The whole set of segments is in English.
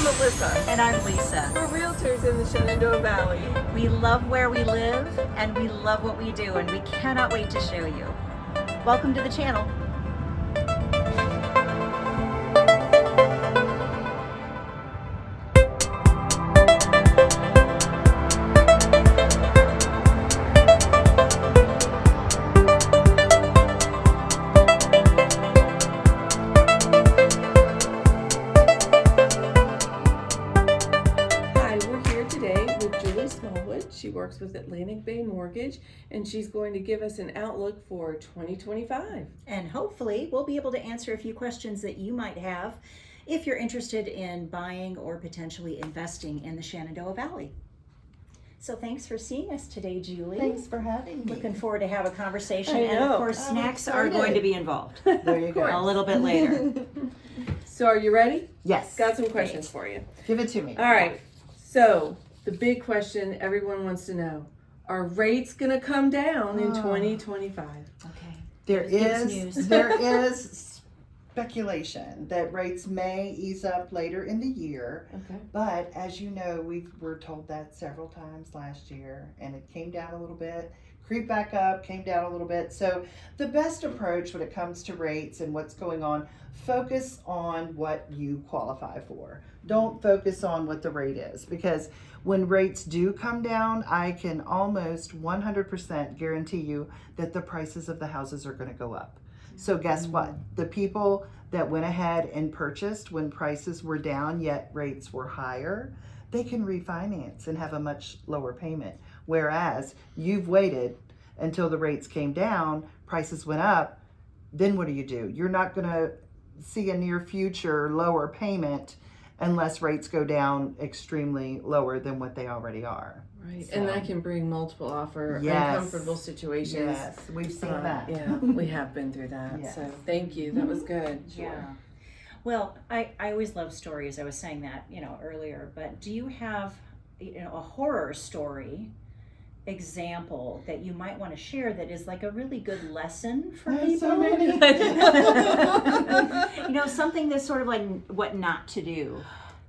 I'm Melissa. And I'm Lisa. We're realtors in the Shenandoah Valley. We love where we live and we love what we do, and we cannot wait to show you. Welcome to the channel. She works with Atlantic Bay Mortgage, and she's going to give us an outlook for 2025. And hopefully we'll be able to answer a few questions that you might have if you're interested in buying or potentially investing in the Shenandoah Valley. So thanks for seeing us today, Julie. Thanks for having me. Looking forward to have a conversation. I And know. of course, snacks are going to be involved. There you go. A little bit later. So are you ready? Yes. Got some questions for you. Give it to me. All right. So the big question everyone wants to know, are rates going to come down in 2025? Okay. There Give us is news. there is speculation that rates may ease up later in the year, Okay. but as you know, we were told that several times last year, and it came down a little bit, creeped back up, came down a little bit. So the best approach when it comes to rates and what's going on, focus on what you qualify for. Don't focus on what the rate is, because when rates do come down, I can almost 100% guarantee you that the prices of the houses are going to go up. So guess what? The people that went ahead and purchased when prices were down yet rates were higher, they can refinance and have a much lower payment. Whereas you've waited until the rates came down, prices went up, then what do? You're not going to see a near future lower payment unless rates go down extremely lower than what they already are. Right. So- And that can bring multiple offer Yes. uncomfortable situations. Yes, we've seen that. Yeah, we have been through that. Yes. So thank you. That was good. Yeah. Well, I always love stories. I was saying that, earlier, but do you have, a horror story example that you might want to share that is like a really good lesson for There's people? so many. Something that's sort of like what not to do.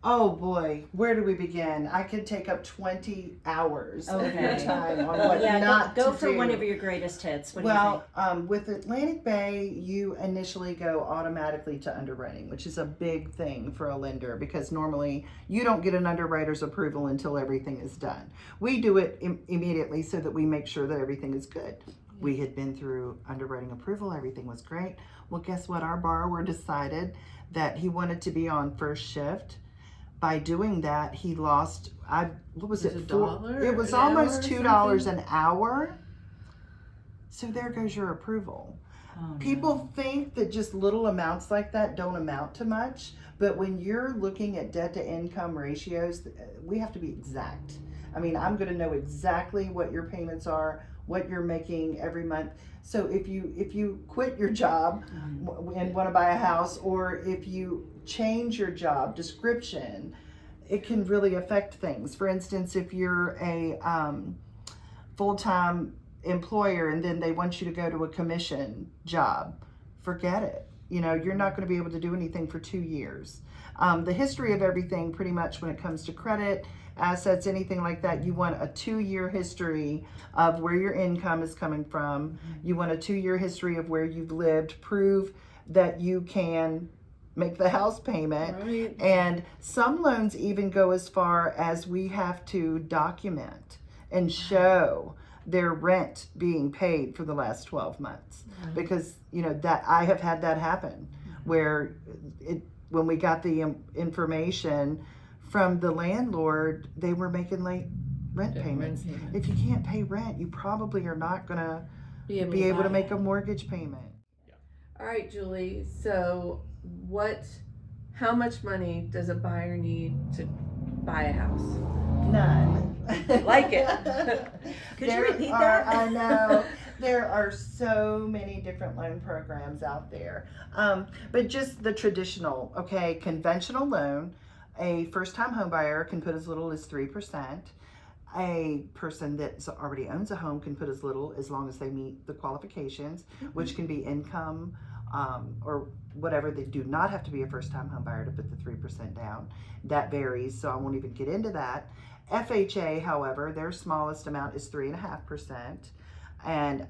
Oh boy, where do we begin? I could take up 20 hours of your Okay. time on what not go to for do. one of your greatest hits. What do you Well, with Atlantic Bay, you initially go automatically to underwriting, which is a big thing for a lender, because normally you don't get an underwriter's approval until everything is done. We do it immediately so that we make sure that everything is good. We had been through underwriting approval, everything was great. Well, guess what? Our borrower decided that he wanted to be on first shift. By doing that, he lost, what was it? $1 It was an almost hour or $2 something? an hour. So there goes your approval. Oh, People think that just little amounts like that don't amount to much, but when you're looking at debt to income ratios, we have to be exact. I mean, I'm going to know exactly what your payments are, what you're making every month. So if you quit your job and want to buy a house, or if you change your job description, it can really affect things. For instance, if you're a full-time employer and then they want you to go to a commission job, forget it. You're not going to be able to do anything for 2 years. The history of everything, pretty much when it comes to credit, assets, anything like that, you want a 2-year history of where your income is coming from. You want a 2-year history of where you've lived, prove that you can make the house payment. Right. And some loans even go as far as we have to document and show their rent being paid for the last 12 months. Because, that I have had that happen where when we got the information from the landlord, they were making late rent payments. If you can't pay rent, you probably are not going to be able to make a mortgage payment. All right, Julie. So how much money does a buyer need to buy a house? None. Like it. Could you repeat that? I know. There are so many different loan programs out there. But just the traditional, conventional loan, a first-time home buyer can put as little as 3%. A person that already owns a home can put as little as long as they meet the qualifications, which can be income, or whatever. They do not have to be a first-time home buyer to put the 3% down. That varies, so I won't even get into that. FHA, however, their smallest amount is 3.5%. And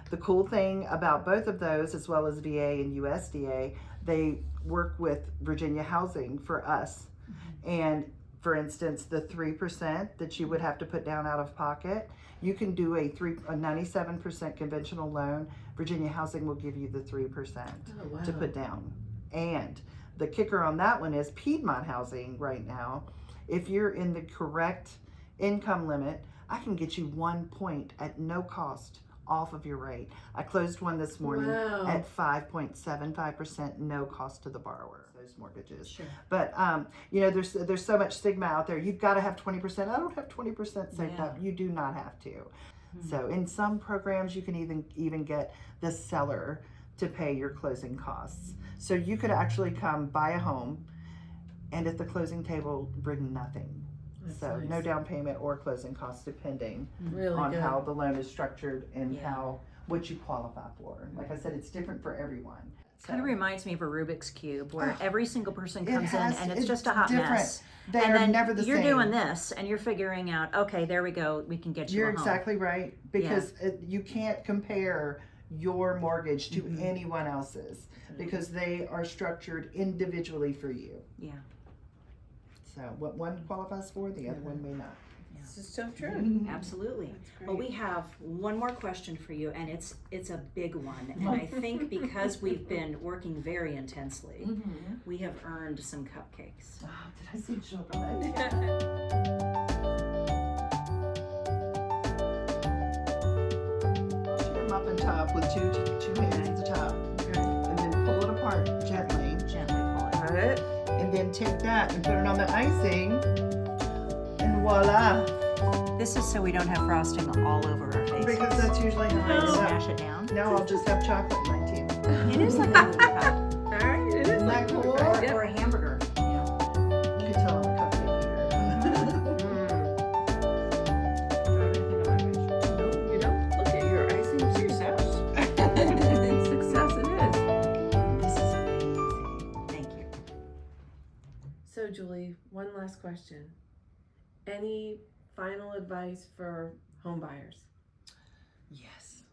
the cool thing about both of those, as well as VA and USDA, they work with Virginia Housing for us. And for instance, the 3% that you would have to put down out of pocket, you can do a 97% conventional loan. Virginia Housing will give you the 3% to put down. And the kicker on that one is Piedmont Housing right now, if you're in the correct income limit, I can get you 1 point at no cost off of your rate. I closed one this morning at 5.75%, no cost to the borrower. Those mortgages. Sure. But you know, there's so much stigma out there. You've got to have 20%. I don't have 20% saved up. You do not have to. So in some programs, you can even get the seller to pay your closing costs. So you could actually come buy a home, and at the closing table, bring nothing. That's So nice. no down payment or closing costs, depending Really on good. how the loan is structured and what you qualify for. Like I said, it's different for everyone. Kind of reminds me of a Rubik's Cube where every single person comes in has- and it's it's just a hot different. mess. They and are then never the you're same. doing this and you're figuring out, okay, there we go, we can get you You're a home. exactly right, because you can't compare your mortgage to anyone else's, because they are structured individually for you. Yeah. So what one qualifies for, the other one may not. This is so true. Absolutely. That's Well, great. we have one more question for you, and it's a big one. And I think because we've been working very intensely, we have earned some cupcakes. Oh, did I see chocolate? Your muffin top with two hands at the top, and then pull it apart gently, Gently pull it. Got it? and then take that and put it on the icing, and voila! This is so we don't have frosting all over our faces. Because that's usually how I end up. Smash it down. Now I'll just have chocolate in my teeth. It is like a movie cup All right, it is Isn't like that cool? or a hamburger. You can tell I'm a cupcake eater. No, you don't. Look at your icing success. Success it is. This is amazing. Thank you. So Julie, one last question. Any final advice for home buyers? Yes.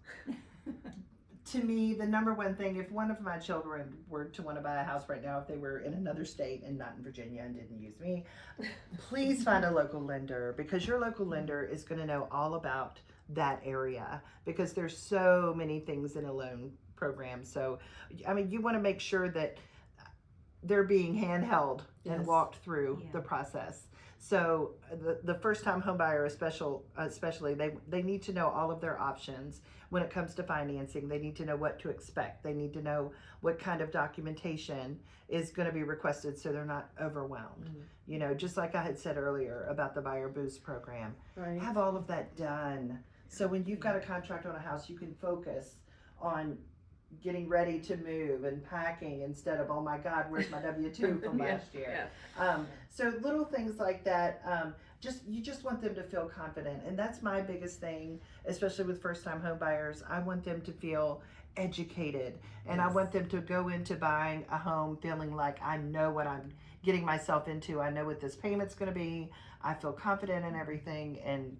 To me, the number one thing, if one of my children were to want to buy a house right now, if they were in another state and not in Virginia and didn't use me, please find a local lender, because your local lender is going to know all about that area, because there's so many things in a loan program. So, I mean, you want to make sure that they're being handheld and Yes. walked through Yeah. the process. So the first-time home buyer, especially, they need to know all of their options when it comes to financing. They need to know what to expect. They need to know what kind of documentation is going to be requested, so they're not overwhelmed. You know, just like I had said earlier about the Buyer Boost program, Right. have all of that done. So when you've got a contract on a house, you can focus on getting ready to move and packing instead of, oh my God, where's my W-2 from last year? So little things like that, you just want them to feel confident. And that's my biggest thing, especially with first-time home buyers. I want them to feel educated, and I want them to go into buying a home feeling like I know what I'm getting myself into. I know what this payment's going to be. I feel confident in everything, and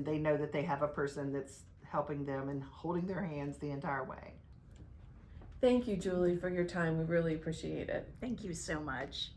they know that they have a person that's helping them and holding their hands the entire way. Thank you, Julie, for your time. We really appreciate it. Thank you so much.